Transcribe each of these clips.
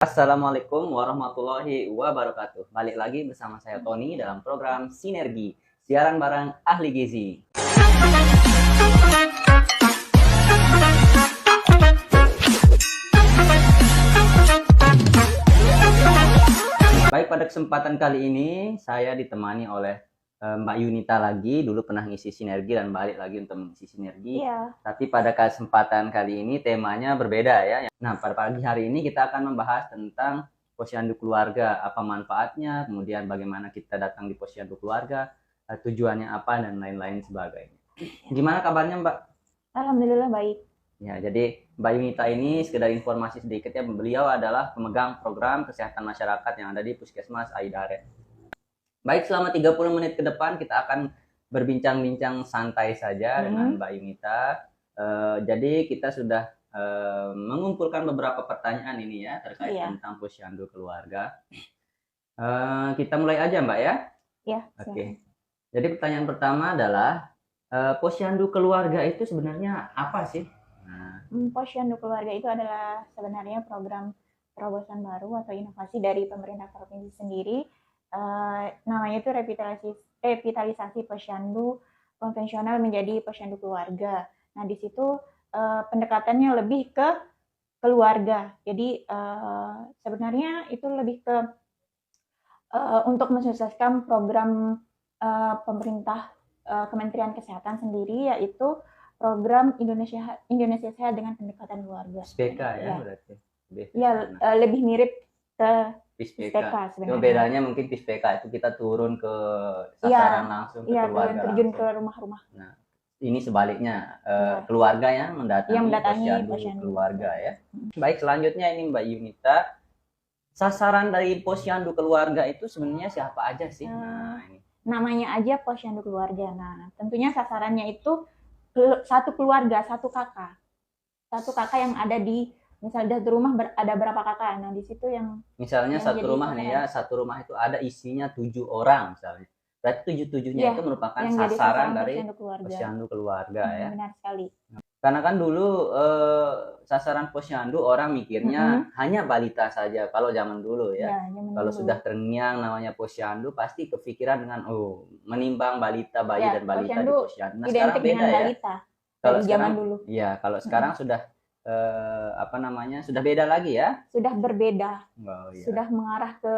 Assalamualaikum warahmatullahi wabarakatuh. Balik lagi bersama saya Tony dalam program Sinergi, siaran bareng ahli gizi. Baik, pada kesempatan kali ini saya ditemani oleh Mbak Yunita lagi. Dulu pernah ngisi Sinergi dan balik lagi untuk mengisi Sinergi. Iya. Tapi pada kesempatan kali ini temanya berbeda ya. Nah, pada pagi hari ini kita akan membahas tentang posyandu keluarga, apa manfaatnya, kemudian bagaimana kita datang di posyandu keluarga, tujuannya apa, dan lain-lain sebagainya. Gimana kabarnya, Mbak? Alhamdulillah baik. Ya, jadi Mbak Yunita ini sekedar informasi sedikit ya, beliau adalah pemegang program kesehatan masyarakat yang ada di Puskesmas Aidare. Baik, selama 30 menit ke depan kita akan berbincang-bincang santai saja dengan Mbak Yunita. Jadi kita sudah mengumpulkan beberapa pertanyaan ini ya terkait tentang posyandu keluarga. Kita mulai aja, Mbak ya. Ya. Oke. Jadi pertanyaan pertama adalah posyandu keluarga itu sebenarnya apa sih? Posyandu keluarga itu adalah sebenarnya program terobosan baru atau inovasi dari pemerintah provinsi sendiri. Namanya itu revitalisasi posyandu konvensional menjadi posyandu keluarga. Nah, di situ pendekatannya lebih ke keluarga. Jadi sebenarnya itu lebih ke untuk mensukseskan program pemerintah Kementerian Kesehatan sendiri, yaitu program Indonesia Sehat dengan pendekatan keluarga. PISPK ya berarti. Ya, lebih mirip ke PISPK. Itu bedanya mungkin PISPK itu kita turun ke sasaran langsung ke keluarga. Iya, terjun ke rumah-rumah. Nah, ini sebaliknya keluarga yang mendatangi posyandu keluarga ya. Baik, selanjutnya ini Mbak Yunita, sasaran dari posyandu keluarga itu sebenarnya siapa aja sih? Nah, ini namanya aja posyandu keluarga. Nah, tentunya sasarannya itu satu keluarga, satu kakak yang ada di, misalnya satu rumah ada berapa kakak. Nah, di situ yang misalnya satu rumah nih ya, satu rumah itu ada isinya 7 orang misalnya. Berarti 7-7-nya itu merupakan sasaran dari posyandu keluarga ya. Benar sekali. Karena kan dulu sasaran posyandu orang mikirnya hanya balita saja kalau zaman dulu ya. Kalau sudah terngiang namanya posyandu pasti kepikiran dengan menimbang balita, bayi dan balita di posyandu. Nah, sekarang beda ya. Kalau zaman dulu. Iya, kalau sekarang sudah sudah beda lagi ya. Sudah berbeda. Sudah mengarah ke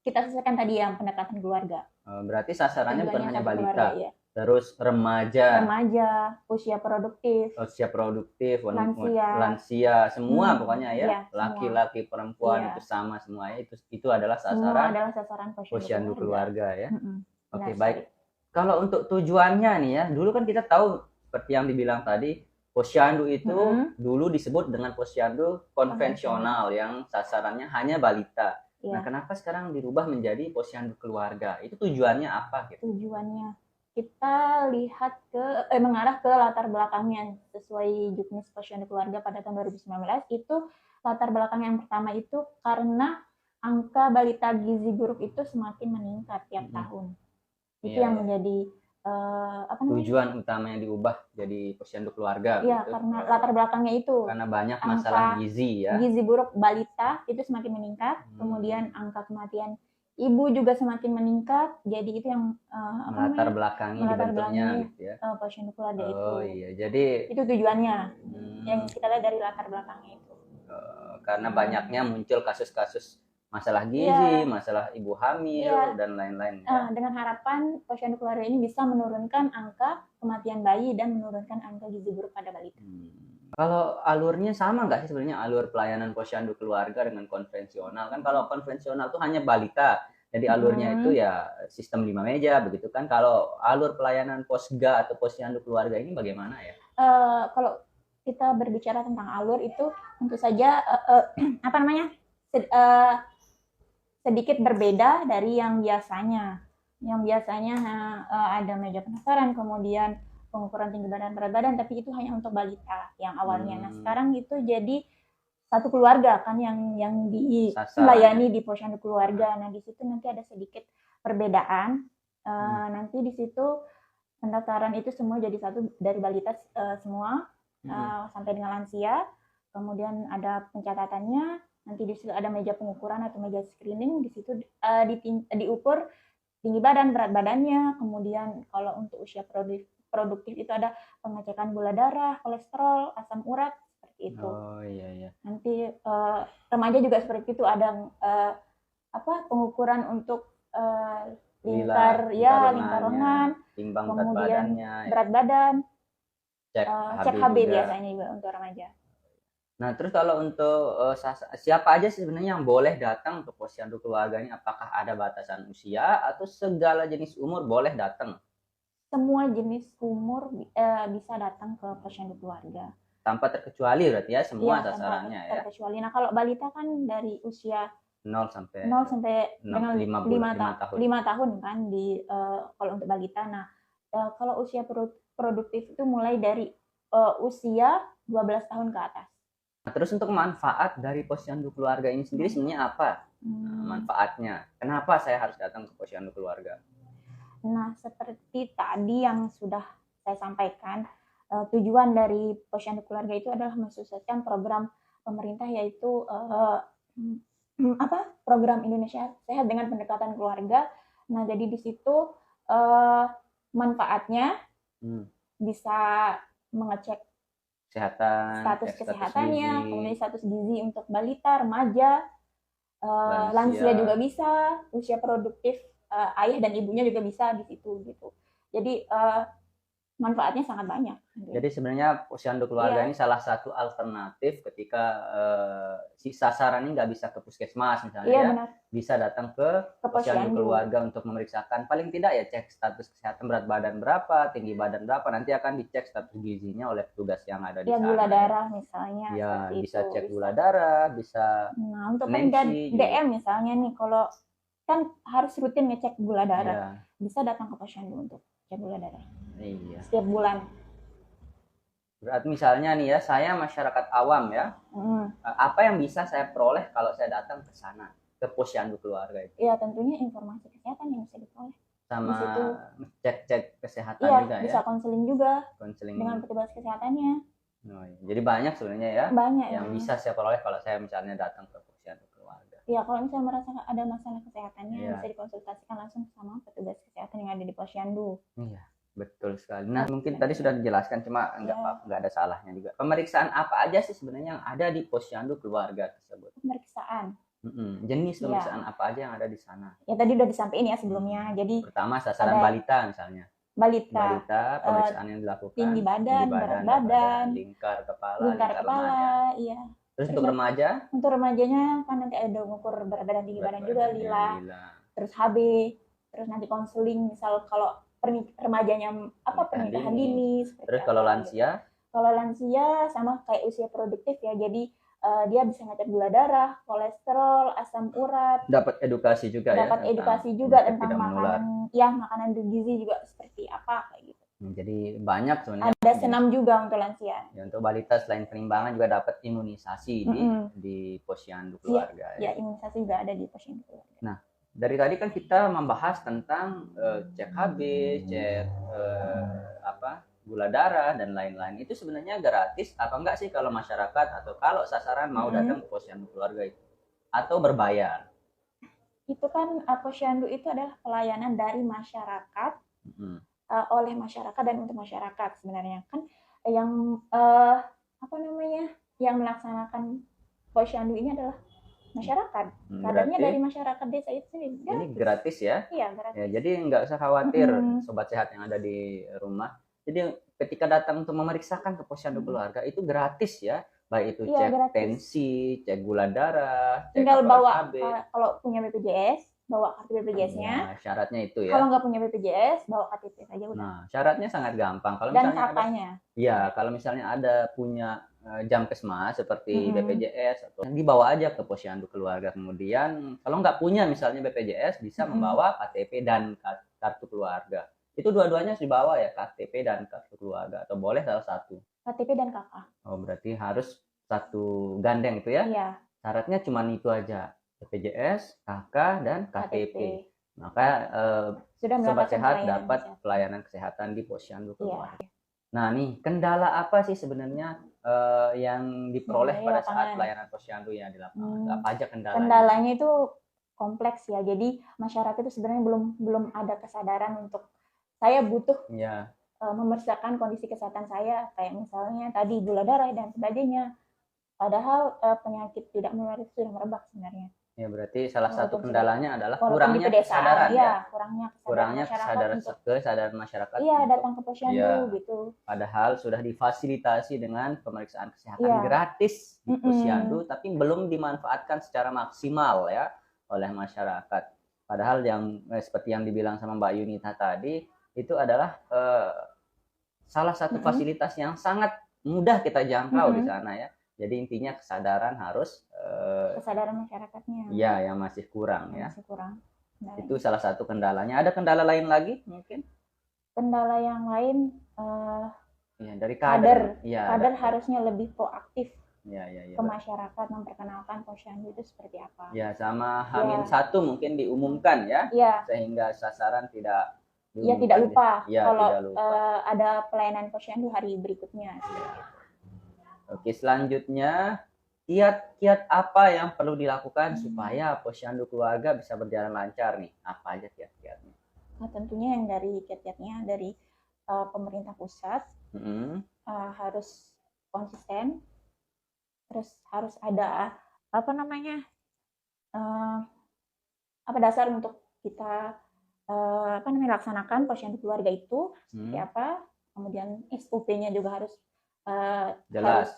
kita sesuaikan tadi yang pendekatan keluarga. Berarti sasarannya bukan hanya balita. Keluarga, ya. Terus remaja, usia produktif, lansia, semua pokoknya ya, laki-laki, perempuan itu sama semuanya, itu adalah sasaran posyandu keluarga ya. Oke, baik. Kalau untuk tujuannya nih ya, dulu kan kita tahu seperti yang dibilang tadi, posyandu itu dulu disebut dengan posyandu konvensional yang sasarannya hanya balita. Nah, kenapa sekarang dirubah menjadi posyandu keluarga? Itu tujuannya apa gitu? Tujuannya kita lihat mengarah ke latar belakangnya sesuai Juknis Posyandu Keluarga pada tahun 2019. Itu latar belakang yang pertama itu karena angka balita gizi buruk itu semakin meningkat tiap tahun. Itu yang menjadi tujuan utamanya diubah jadi posyandu keluarga. Iya, gitu. Karena latar belakangnya itu. Karena banyak masalah gizi ya. Gizi buruk balita itu semakin meningkat, kemudian angka kematian ibu juga semakin meningkat, jadi itu yang latar belakangnya dibentuknya gitu ya. Posyandu keluarga itu. Oh iya, jadi itu tujuannya yang kita lihat dari latar belakangnya itu. Karena banyaknya muncul kasus-kasus masalah gizi, masalah ibu hamil dan lain-lain. Dengan harapan posyandu keluarga ini bisa menurunkan angka kematian bayi dan menurunkan angka gizi buruk pada balita. Kalau alurnya sama nggak sih sebenarnya alur pelayanan posyandu keluarga dengan konvensional? Kan kalau konvensional tuh hanya balita, jadi alurnya itu ya sistem 5 meja begitu kan. Kalau alur pelayanan posga atau posyandu keluarga ini bagaimana ya? Kalau kita berbicara tentang alur itu tentu saja sedikit berbeda dari yang biasanya. Yang biasanya ada meja pendaftaran, kemudian pengukuran tinggi badan berat badan, tapi itu hanya untuk balita yang awalnya. Nah, sekarang itu jadi satu keluarga kan yang dilayani di posyandu keluarga. Nah, di situ nanti ada sedikit perbedaan. Nanti di situ pendaftaran itu semua jadi satu dari balita semua sampai dengan lansia. Kemudian ada pencatatannya, Nanti di situ ada meja pengukuran atau meja screening, di situ diukur tinggi badan, berat badannya, kemudian kalau untuk usia produktif itu ada pengecekan gula darah, kolesterol, asam urat, seperti itu. Oh iya iya. Nanti remaja juga seperti itu, ada pengukuran untuk lingkar lengan, timbang berat kemudian badannya, berat badan, cek HB juga. biasanya juga untuk remaja. Nah, terus kalau untuk siapa aja sih sebenarnya yang boleh datang ke posyandu keluarga ini? Apakah ada batasan usia atau segala jenis umur boleh datang? Semua jenis umur bisa datang ke posyandu keluarga. Tanpa terkecuali berarti ya, semua sasarannya ya. Terkecuali. Nah, kalau balita kan dari usia 0 sampai dengan 5 tahun kan kalau untuk balita. Nah, kalau usia produktif itu mulai dari usia 12 tahun ke atas. Nah, terus untuk manfaat dari posyandu keluarga ini sendiri sebenarnya apa? Manfaatnya. Kenapa saya harus datang ke posyandu keluarga? Nah, seperti tadi yang sudah saya sampaikan, tujuan dari posyandu keluarga itu adalah mensukseskan program pemerintah, yaitu program Indonesia Sehat dengan pendekatan keluarga. Nah, jadi di situ manfaatnya bisa mengecek status kesehatannya, kemudian status gizi untuk balita, remaja, lansia juga bisa, usia produktif ayah dan ibunya juga bisa di situ gitu. Jadi manfaatnya sangat banyak. Jadi sebenarnya posyandu keluarga ini salah satu alternatif ketika si sasaran ini nggak bisa ke puskesmas misalnya, benar. Bisa datang ke posyandu keluarga untuk memeriksakan paling tidak ya cek status kesehatan, berat badan berapa, tinggi badan berapa, nanti akan dicek status gizinya oleh petugas yang ada di sana. Gula darah misalnya. Ya, bisa cek gula darah, bisa. Nah, untuk DM misalnya nih, kalau kan harus rutin ngecek gula darah, bisa datang ke posyandu untuk cek gula darah. Iya. Setiap bulan. Berarti misalnya nih ya, saya masyarakat awam ya, apa yang bisa saya peroleh kalau saya datang ke sana, ke posyandu keluarga itu? Iya, tentunya informasi kesehatan yang bisa diperoleh. Sama cek kesehatan juga ya? Bisa konseling juga. Dengan petugas kesehatannya. Oh, iya. Jadi banyak sebenarnya ya, yang bisa saya peroleh kalau saya misalnya datang ke posyandu keluarga. Iya, kalau misalnya merasa ada masalah kesehatannya, bisa dikonsultasikan langsung sama petugas kesehatan yang ada di posyandu. Iya. Betul sekali. Nah, mungkin tadi sudah dijelaskan, cuma nggak ada salahnya juga. Pemeriksaan apa aja sih sebenarnya yang ada di posyandu keluarga tersebut? Pemeriksaan. Jenis pemeriksaan apa aja yang ada di sana? Ya tadi udah disampaikan ya sebelumnya. Jadi pertama sasaran balita misalnya. Balita, pemeriksaan yang dilakukan. Tinggi badan, berat badan, lingkar kepala, iya. Terus untuk remaja? Untuk remajanya kan nanti ada mengukur berat badan, tinggi badan juga, lila. Terus HB, terus nanti konseling, misal kalau remajanya pernikahan dini. Terus kalau lansia? Kalau lansia sama kayak usia produktif ya, jadi dia bisa ngecek gula darah, kolesterol, asam urat. Dapat edukasi juga tentang makanan bergizi juga seperti apa kayak gitu. Jadi banyak sebenarnya. Ada senam juga untuk lansia. Ya, untuk balita selain penimbangan juga dapat imunisasi di posyandu keluarga. Ya, imunisasi juga ada di posyandu keluarga. Nah, dari tadi kan kita membahas tentang cek HB, cek gula darah dan lain-lain. Itu sebenarnya gratis apa enggak sih kalau masyarakat atau kalau sasaran mau datang ke posyandu keluarga itu? Atau berbayar? Itu kan posyandu itu adalah pelayanan dari masyarakat oleh masyarakat dan untuk masyarakat sebenarnya. Kan yang yang melaksanakan posyandu ini adalah masyarakat. Kadarnya dari masyarakat desa itu sendiri. Ini gratis ya? Iya, gratis. Ya, jadi nggak usah khawatir sobat sehat yang ada di rumah. Jadi ketika datang untuk memeriksakan ke posyandu keluarga itu gratis ya. Baik itu cek tensi, cek gula darah, tinggal bawa kalau punya BPJS, bawa kartu BPJS-nya. Nah, syaratnya itu ya. Kalau nggak punya BPJS, bawa KTP saja udah. Nah, syaratnya sangat gampang. Kalau dan misalnya kalau misalnya ada punya Jamkesmas seperti BPJS atau dibawa aja ke posyandu keluarga. Kemudian kalau nggak punya misalnya BPJS bisa membawa KTP dan kartu keluarga. Itu dua-duanya harus dibawa ya, KTP dan kartu keluarga, atau boleh salah satu? KTP dan KK. Oh, berarti harus satu gandeng itu ya? Iya. Syaratnya cuma itu aja, BPJS, KK, dan KTP. Maka sobat sehat dapat pelayanan kesehatan di posyandu keluarga. Iya. Nah nih, kendala apa sih sebenarnya yang diperoleh Di pada saat lapangan. pelayanan posyandu yang di lapangan. Hmm. Apa aja kendalanya? Kendalanya itu kompleks ya. Jadi masyarakat itu sebenarnya belum ada kesadaran untuk saya butuh Ya, memeriksakan kondisi kesehatan saya, kayak misalnya tadi gula darah dan sebagainya. Padahal penyakit tidak menular itu sudah merebak sebenarnya. ya berarti salah satu Walaupun kendalanya adalah walaupun di kurangnya pedesaan, kesadaran ya. ya kurangnya Kesadaran untuk kesadaran masyarakat iya untuk datang ke posyandu gitu. padahal sudah difasilitasi dengan pemeriksaan kesehatan Iya. gratis di Mm-mm. posyandu, tapi belum dimanfaatkan secara maksimal ya oleh masyarakat. Padahal yang seperti yang dibilang sama Mbak Yunita tadi itu adalah salah satu fasilitas yang sangat mudah kita jangkau di sana ya. Jadi intinya kesadaran harus kesadaran masyarakatnya. Iya, yang masih kurang ya. Masih kurang. Kendalanya. Itu salah satu kendalanya. Ada kendala lain lagi mungkin? Kendala yang lain ya, dari kader. Ya, kader harusnya lebih proaktif ya, ke masyarakat, memperkenalkan posyandu itu seperti apa. Ya, sama H-1 mungkin diumumkan ya. Ya. Sehingga sasaran tidak ya tidak lupa ya, kalau tidak lupa. Ada pelayanan posyandu hari berikutnya. Oke, selanjutnya kiat-kiat apa yang perlu dilakukan supaya posyandu keluarga bisa berjalan lancar nih? Apa aja kiat-kiatnya? Nah, tentunya yang dari kiat-kiatnya dari pemerintah pusat harus konsisten, terus harus ada dasar untuk kita laksanakan posyandu keluarga itu seperti apa, kemudian SOP-nya juga harus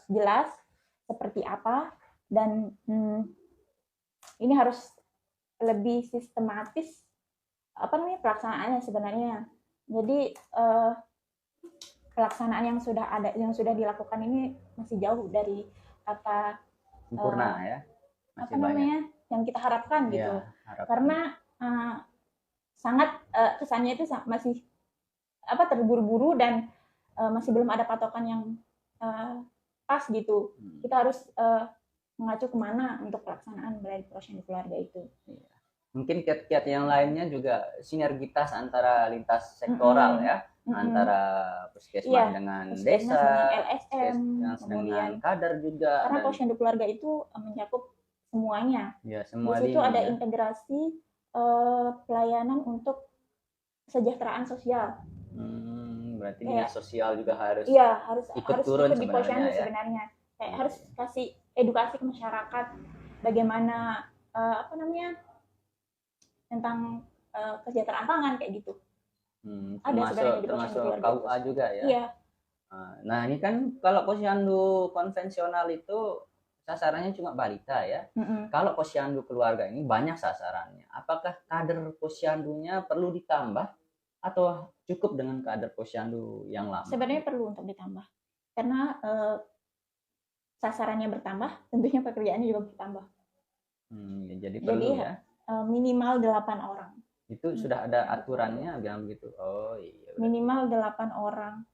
jelas seperti apa, dan ini harus lebih sistematis pelaksanaannya sebenarnya. Jadi pelaksanaan yang sudah dilakukan ini masih jauh dari kata sempurna ya, masih yang kita harapkan gitu ya, karena sangat kesannya itu masih terburu-buru dan masih belum ada patokan yang pas gitu. Kita harus mengacu kemana untuk pelaksanaan dari posyandu keluarga itu. Mungkin kiat-kiat yang lainnya juga sinergitas antara lintas sektoral ya, antara puskesmas dengan desa, LSM, dengan kader juga. Karena posyandu keluarga itu mencakup semuanya. Ya, semua di situ ada integrasi pelayanan untuk kesejahteraan sosial. Berarti dinas sosial juga harus ikut turun di posyandu sebenarnya. Kayak harus kasih edukasi ke masyarakat bagaimana tentang kesejahteraan pangan kayak gitu. Termasuk KUA juga ya. Iya. Nah, ini kan kalau posyandu konvensional itu sasarannya cuma balita ya. Kalau posyandu keluarga ini banyak sasarannya. Apakah kader posyandunya perlu ditambah atau cukup dengan kader posyandu yang lama? Sebenarnya perlu untuk ditambah. Karena sasarannya bertambah, tentunya pekerjaannya juga bertambah. Jadi perlu ya. Minimal 8 orang. Itu sudah ada aturannya bilang begitu. Oh iya. Minimal 8 orang.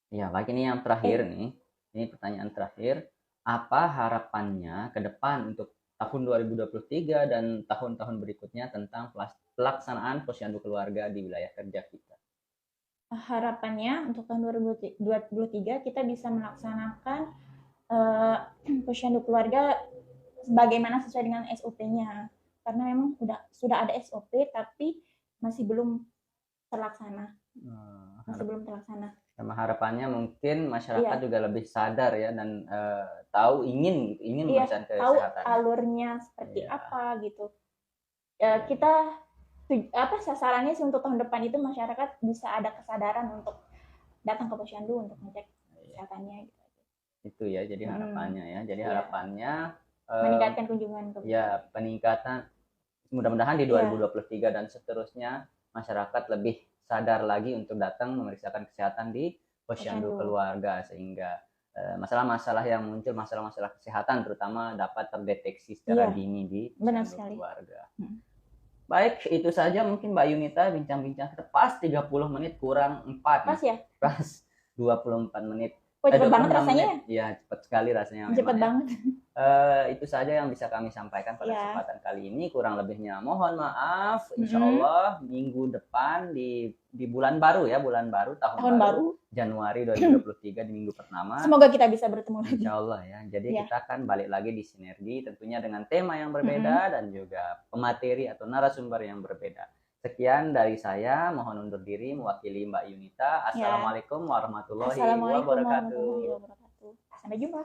Ya, baik, ini yang terakhir nih. Ini pertanyaan terakhir. Apa harapannya ke depan untuk tahun 2023 dan tahun-tahun berikutnya tentang pelaksanaan posyandu keluarga di wilayah kerja kita? Harapannya untuk tahun 2023 kita bisa melaksanakan posyandu keluarga sebagaimana sesuai dengan SOP-nya. Karena memang sudah ada SOP tapi masih belum terlaksana. Belum terlaksana. Sama harapannya mungkin masyarakat juga lebih sadar ya, dan tahu ingin urusan kesehatan. Tahu alurnya seperti apa gitu. Kita sasarannya sih untuk tahun depan itu masyarakat bisa ada kesadaran untuk datang ke posyandu untuk ngecek kesehatannya gitu. Itu ya, jadi harapannya ya. Jadi harapannya meningkatkan kunjungan ke peningkatan. Mudah-mudahan di 2023 dan seterusnya masyarakat lebih sadar lagi untuk datang memeriksakan kesehatan di posyandu keluarga, sehingga masalah-masalah yang muncul, masalah-masalah kesehatan terutama dapat terdeteksi secara dini di posyandu keluarga. Baik, itu saja mungkin Mbak Yunita bincang-bincang kita pas 30 menit kurang 4. Pas ya? Pas 24 menit. Kok cepet banget 26 rasanya? menit. Iya, cepat sekali rasanya memang Cepet ya. banget. Itu saja yang bisa kami sampaikan pada Ya. kesempatan kali ini. Kurang lebihnya mohon maaf. Insya Allah minggu depan di bulan baru ya, bulan baru tahun baru Januari 2023 di minggu pertama. Semoga kita bisa bertemu lagi. Insya Allah ya. Jadi Ya. kita akan balik lagi di sinergi, tentunya dengan tema yang berbeda dan juga pemateri atau narasumber yang berbeda. Sekian dari saya, mohon undur diri mewakili Mbak Yunita. Assalamualaikum warahmatullahi wabarakatuh. Sampai jumpa.